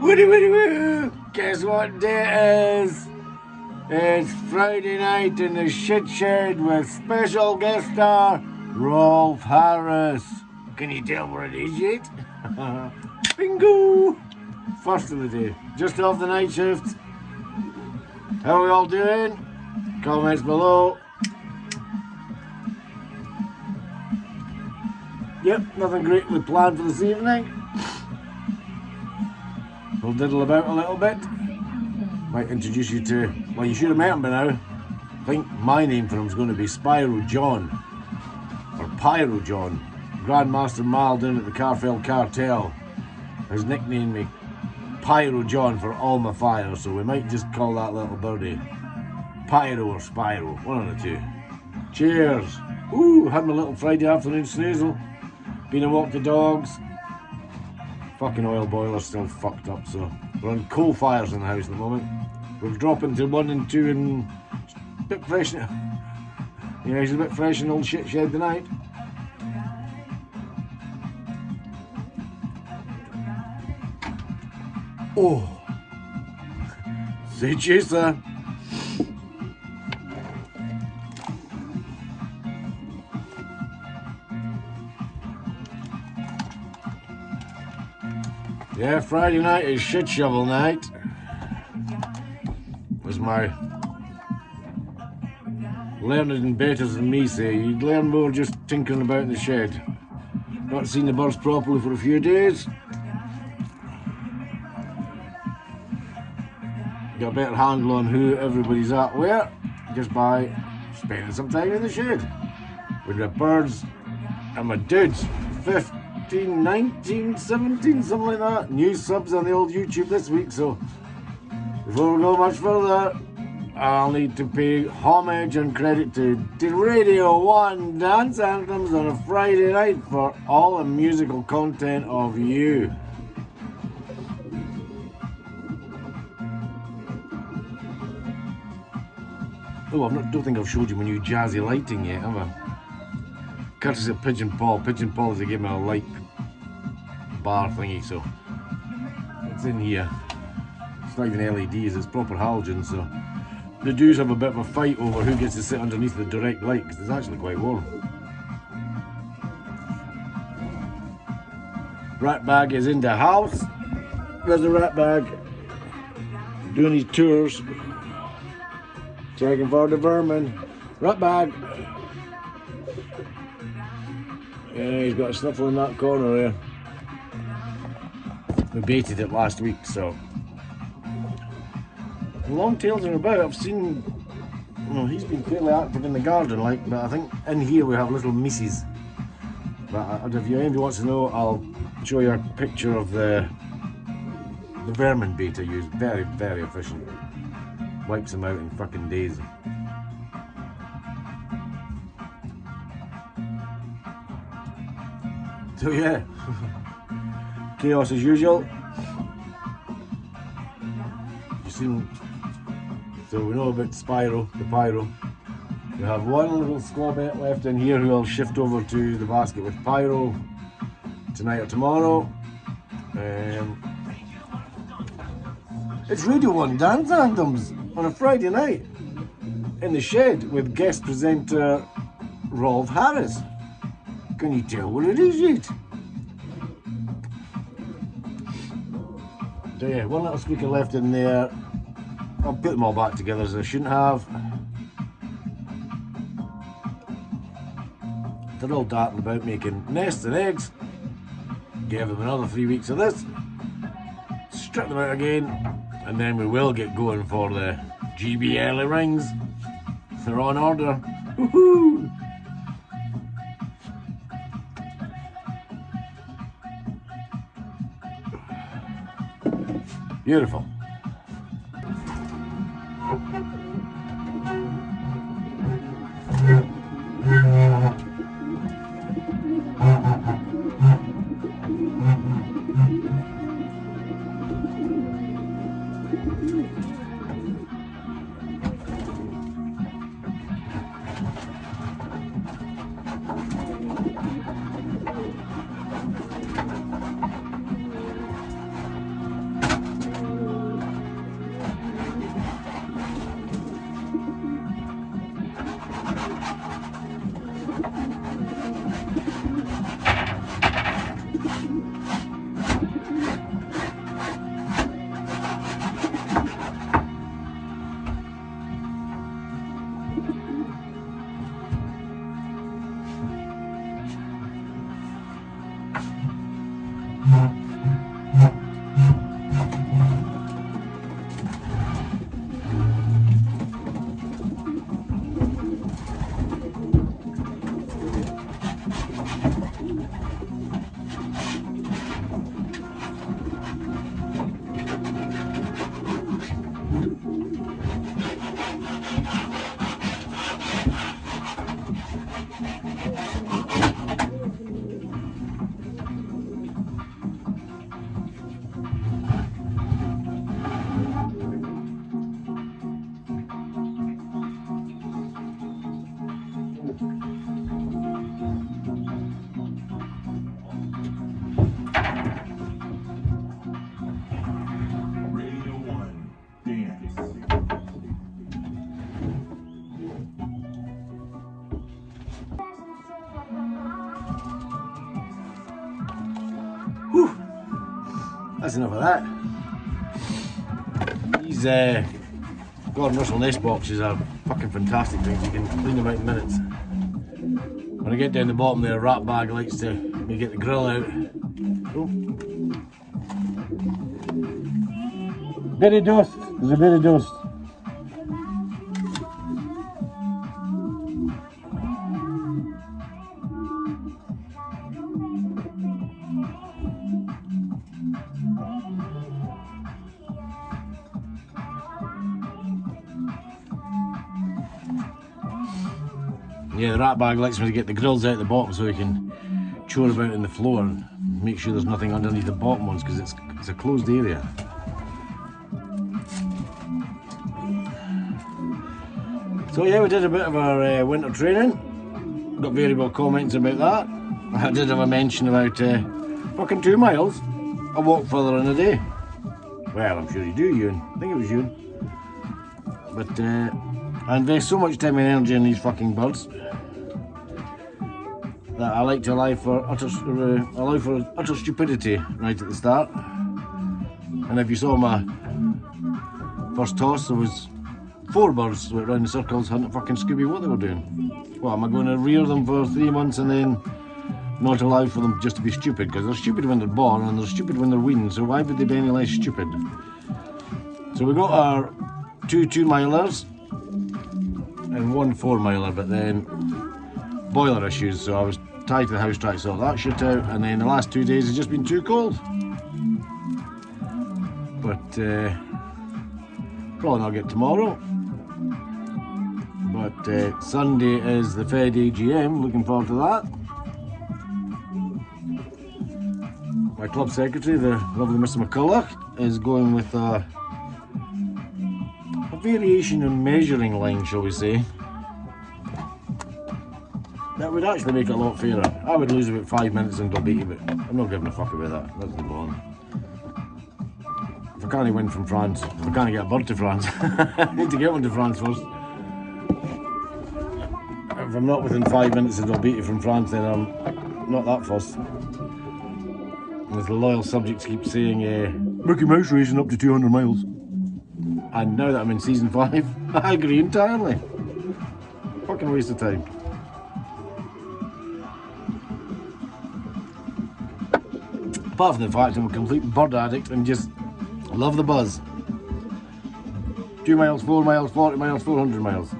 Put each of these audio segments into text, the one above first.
Woody woody woo! Guess what day it is? It's Friday night in the shit shed with special guest star Rolf Harris. Can you tell what it is yet? Bingo! First of the day, just off the night shift. How are we all doing? Comments below. Yep, nothing greatly planned for this evening. We'll diddle about a little bit. Might introduce you to, well, you should have met him by now. I think my name for him is going to be Spyro John, or Pyro John. Grandmaster Mal down at the Carfell Cartel has nicknamed me Pyro John for all my fire, so we might just call that little birdie Pyro or Spyro, one of the two. Cheers! Ooh, had my little Friday afternoon snoozle. Been a walk the dogs. Fucking oil boiler's still fucked up, so we're on coal fires in the house at the moment. We're dropping to 1 and 2 and a bit fresh now. Yeah, he's a bit fresh in old shit shed tonight. Oh, say cheers, sir. Yeah, Friday night is shit shovel night. As my learned and betters than me say, you'd learn more just tinkering about in the shed. Not seen the birds properly for a few days. Got a better handle on who everybody's at where, just by spending some time in the shed. With the birds and my dudes. 15, 19, 17, something like that. New subs on the old YouTube this week, so before we go much further, I'll need to pay homage and credit to Radio 1 Dance Anthems on a Friday night for all the musical content of you. Oh, don't think I've showed you my new jazzy lighting yet, have I? Courtesy of Pigeon Paul. Pigeon Paul has given me a light bar thingy, so it's in here. It's not even LEDs, it's proper halogen, so the dudes have a bit of a fight over who gets to sit underneath the direct light, because it's actually quite warm. Rat Bag is in the house. There's the Rat Bag doing his tours, checking for the vermin. Rat Bag. Yeah, he's got a sniffle in that corner there. We baited it last week, so the long tails are about. I've seen, well, he's been fairly active in the garden, like, but I think in here we have little misses. But if anybody wants to know, I'll show you a picture of the vermin bait I use. Very, very efficient. Wipes them out in fucking days. So yeah, chaos as usual. You've seen, so we know about Spyro, the Pyro. We have one little squabette left in here who I'll shift over to the basket with Pyro tonight or tomorrow. It's Radio 1 Dance Anthems on a Friday night in the shed with guest presenter Rolf Harris. Can you tell what it is yet? So yeah, one little speaker left in there. I'll put them all back together as I shouldn't have. They're all darting about making nests and eggs. Give them another 3 weeks of this. Strip them out again. And then we will get going for the GB early rings. They're on order. Woohoo! Beautiful. that's enough of that. These Gordon Russell nest boxes are fucking fantastic things. You can clean them out in minutes. When I get down the bottom there, Rat Bag likes to me get the grill out. Oh. Bit of dust. There's a bit of dust. Yeah, the Rat Bag likes me to get the grills out the bottom so we can chore about in the floor and make sure there's nothing underneath the bottom ones because it's a closed area. So yeah, we did a bit of our winter training. Got variable comments about that. I did have a mention about fucking 2 miles. I walk further in a day. Well, I'm sure you do, Ewan. I think it was Ewan. But I invest so much time and energy in these fucking birds that I like to allow for utter stupidity right at the start. And if you saw my first toss, there was 4 birds went round in circles hunting fucking Scooby what they were doing. What, am I going to rear them for 3 months and then not allow for them just to be stupid? Because they're stupid when they're born and they're stupid when they're weaned, so why would they be any less stupid? So we got our 2 2-milers and 1 4-miler, but then boiler issues, so I was tied to the house trying to sort that shit out, and then the last 2 days has just been too cold. But probably not get tomorrow. But Sunday is the Fed AGM, looking forward to that. My club secretary, the lovely Mr. McCulloch, is going with a variation in measuring line, shall we say. That would actually make it a lot fairer. I would lose about 5 minutes in Dalbeattie, but I'm not giving a fuck about that. That's the bottom. If I can't win from France, if I can't get a bird to France, I need to get one to France first. If I'm not within 5 minutes of Dalbeattie from France, then I'm not that fussed. As the loyal subjects keep saying, Mickey Mouse racing up to 200 miles. And now that I'm in season 5, I agree entirely. Fucking waste of time. Apart from the fact I'm a complete bird addict and just love the buzz. 2 miles, 4 miles, 40 miles, 400 miles.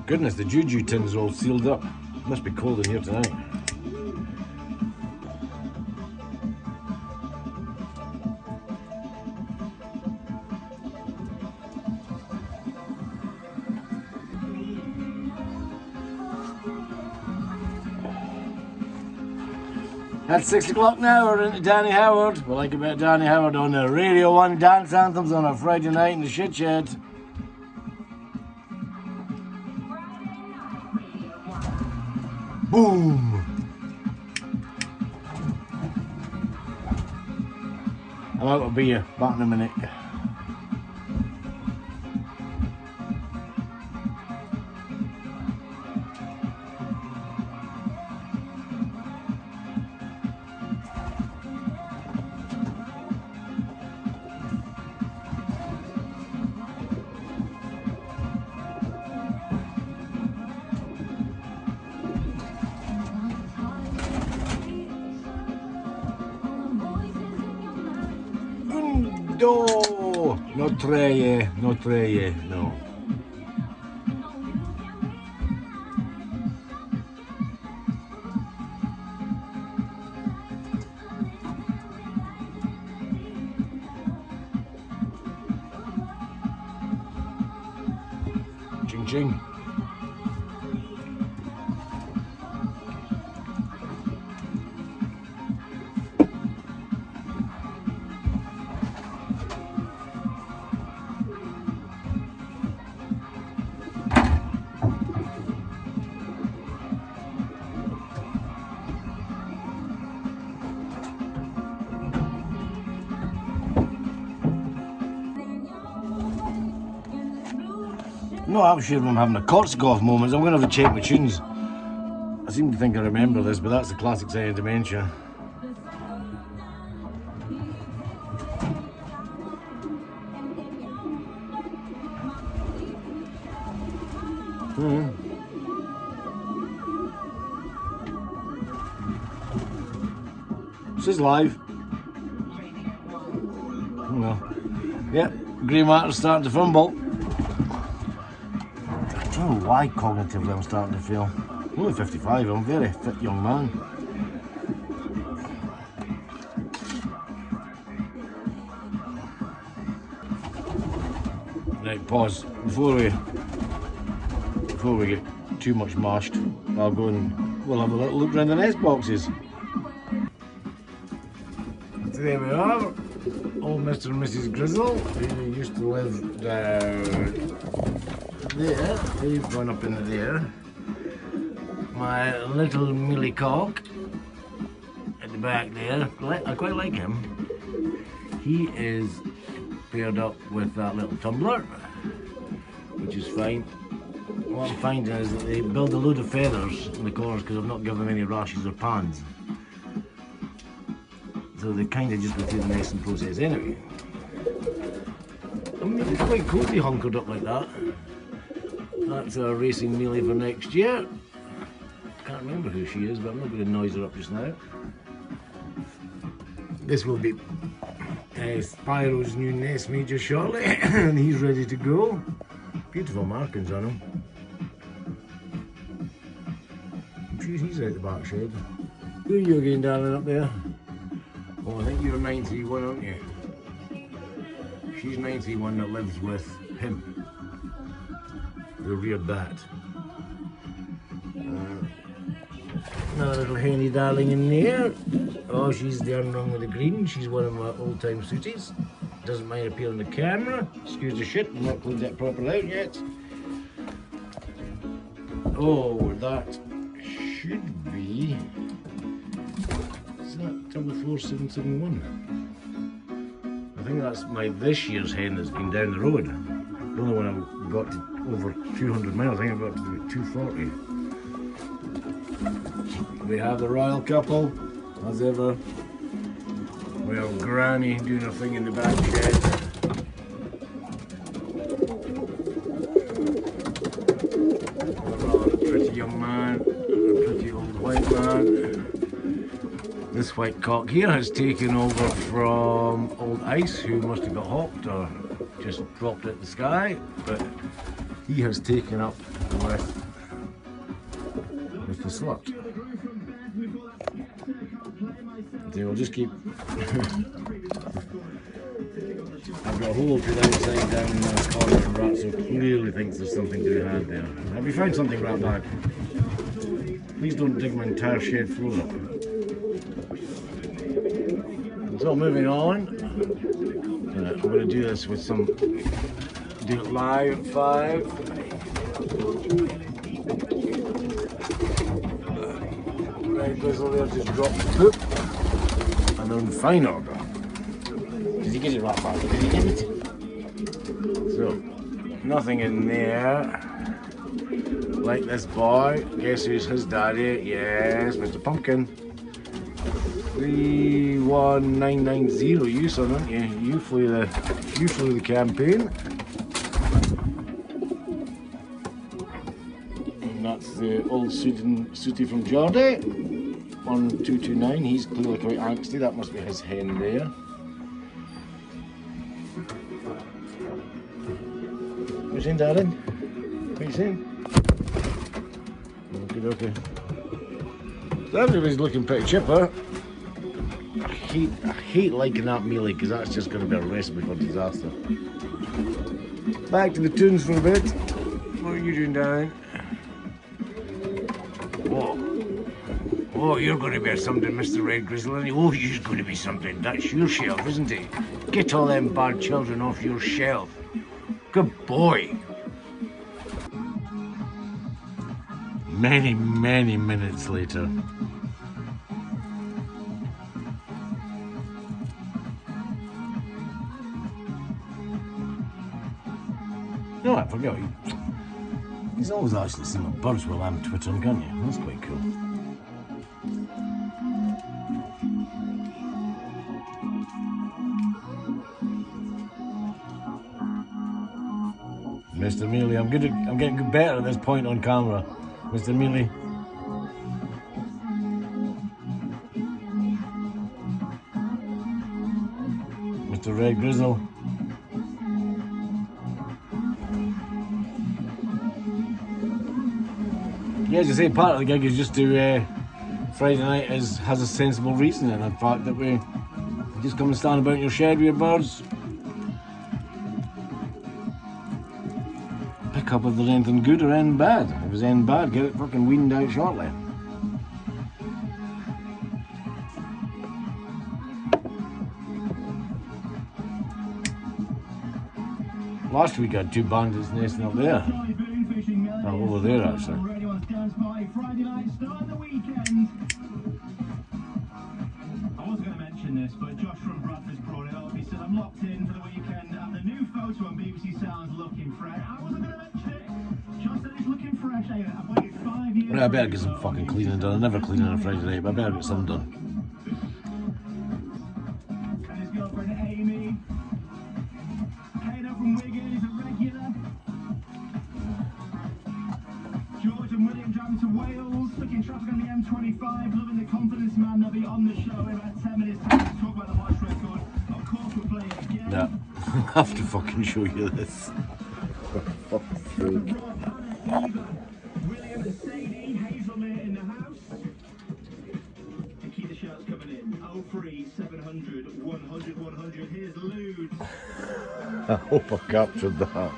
Goodness, the juju tins are all sealed up. Must be cold in here tonight. At 6 o'clock now, we're into Danny Howard. We like a bit of Danny Howard on the Radio 1 dance anthems on a Friday night in the shit shed. Boom! I'm out of beer, back in a minute. No, not treje, no. Ching ching. No, I'm sure I'm having a Korsakoff moment. I'm going to have to check my tunes. seem to think I remember this, but that's the classic sign of dementia. This is live. No. Yep, grey matter's starting to fumble. I don't know why cognitively I'm starting to feel. I'm only 55, I'm a very fit young man. Right, pause. Before we get too much mashed, I'll go and we'll have a little look around the nest boxes. So there we are. Old Mr. and Mrs. Grizzle, who used to live down there. They've gone up into there. My little Millie Cock at the back there. I quite like him. He is paired up with that little tumbler, which is fine. What I'm finding is that they build a load of feathers in the corners because I've not given them any rashes or pans. So they kind of just go through the nesting process anyway. I mean, it's quite cool to be hunkered up like that. That's our racing Millie for next year. Can't remember who she is, but I'm not going to noise her up just now. This will be Spyro's new nest made just shortly, and he's ready to go. Beautiful markings on him. I'm sure he's out the back shed. Who are you again, darling, up there? Oh, I think you're 931, aren't you? She's 931 that lives with him. Who reared that. Another little henny darling in there. Oh, she's the unrung with the green. She's one of my old-time sooties. Doesn't mind appearing on the camera. Excuse the shit, I've not cleaned that proper out yet. Oh, that should be... Is that Double 4771? I think that's my this year's hen that's been down the road. The only one I've got to over 200 miles. I think I've got to 240. We have the royal couple, as ever. We have Granny doing her thing in the back shed. A pretty young man, a pretty old white man. This white cock here has taken over from old Ice, who must have got hopped or just dropped out the sky, but he has taken up with the slut. They will just keep. I've got a hole to the outside down in that corner, and Ratso clearly thinks there's something to be had there. Have you found something, Ratbag? Please don't dig my entire shed floor up. So moving on, I'm going to do this with some, do it live at 5. Right, Grizzle there just dropped the poop, and they're in fine order. Did he get it right back? Did he get it? So, nothing in there. Like this boy, guess who's his daddy? Yes, Mr. Pumpkin. 31990, you son, aren't you? You flew the campaign. And that's the old Sooty from Geordie. 1229, he's clearly quite angsty, that must be his hen there. What are you saying, darling? What are you saying? Okay. So everybody's looking pretty chipper. I hate liking that mealy because that's just going to be a recipe for disaster. Back to the tunes for a bit. What are you doing, darling? Whoa. Oh, you're going to be something, Mr. Red Grizzle. Oh, you're going to be something. That's your shelf, isn't it? Get all them bad children off your shelf. Good boy. Many minutes later. No, I forgot. You can always actually see my birds while I'm twittering, can't you? That's quite cool. Mr. Mealy, I'm getting better at this point on camera. Mr. Mealy. Mr. Red Grizzle. Yeah, as you say, part of the gig is just to Friday night has a sensible reason, and the fact that we just come and stand about in your shed with your birds. Pick up if there's anything good or anything bad. If there's anything bad, get it fucking weaned out shortly. Last week I had 2 bandits nesting up there. Oh, over there actually. Friday night, start of the weekend. I was going to mention this, but Josh from Bradford's brought it up. He said, I'm locked in for the weekend, and the new photo on BBC Sounds looking fresh. I wasn't going to mention it. Josh said he's looking fresh. Hey, I've waited 5 years. Right, I better get some fucking cleaning done. I never clean on a Friday night, but I better get some done. And his girlfriend Amy. Kano from Wigan is a regular. George and William driving to Wales, stuck in traffic on the M25, loving the confidence man. They'll be on the show in about 10 minutes time to talk about the March record. Of course we'll play it again. Yeah, I have to fucking show you this. Fucking freak. William and Sadie, Hazelmere in the house. And keep the shouts coming in. 03 700 100 100. Here's Lude. I hope I captured that.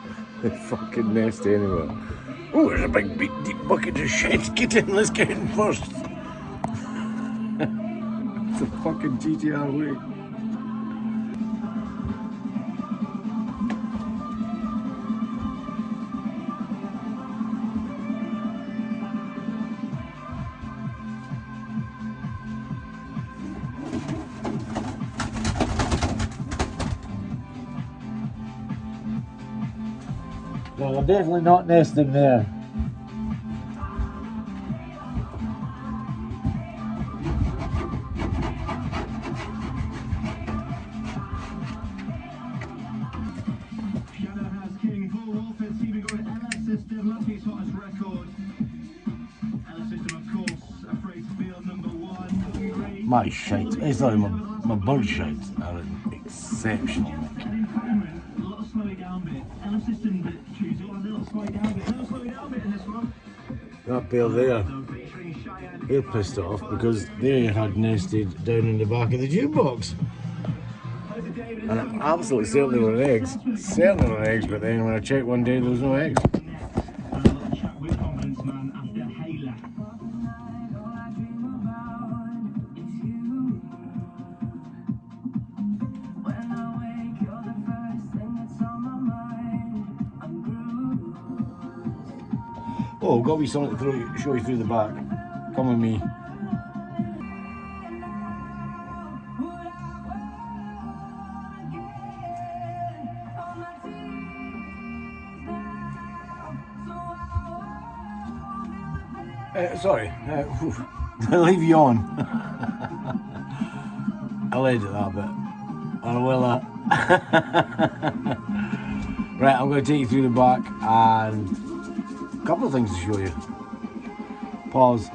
It's fucking nasty anyway. Oh, there's a big deep bucket of shit. Get in, let's get in first. It's a fucking GTR way. No, I'm definitely not nesting there. Shadow House King, Paul Wolford, Stephen Gordon, LS System, last week's hottest record. LS System, of course, Afraid to Feel #1. My shite, sorry, my bird shite are exceptional. A little slowing down bit. LS System that choose a little slowing down bit. A little slowing down bit in this one. That pair there, Featuring Cheyenne. they're pissed off because they had nested down in the back of the jukebox. And I'm absolutely certain there were eggs. Certain there were eggs, but then when I checked one day, there was no eggs. A little chat with Confidence Man after Hayla. Oh, got me something to show you through the back. Come with me. Sorry, I'll leave you on. I'll edit that bit. I will. Right, I'm going to take you through the back and a couple of things to show you. Pause.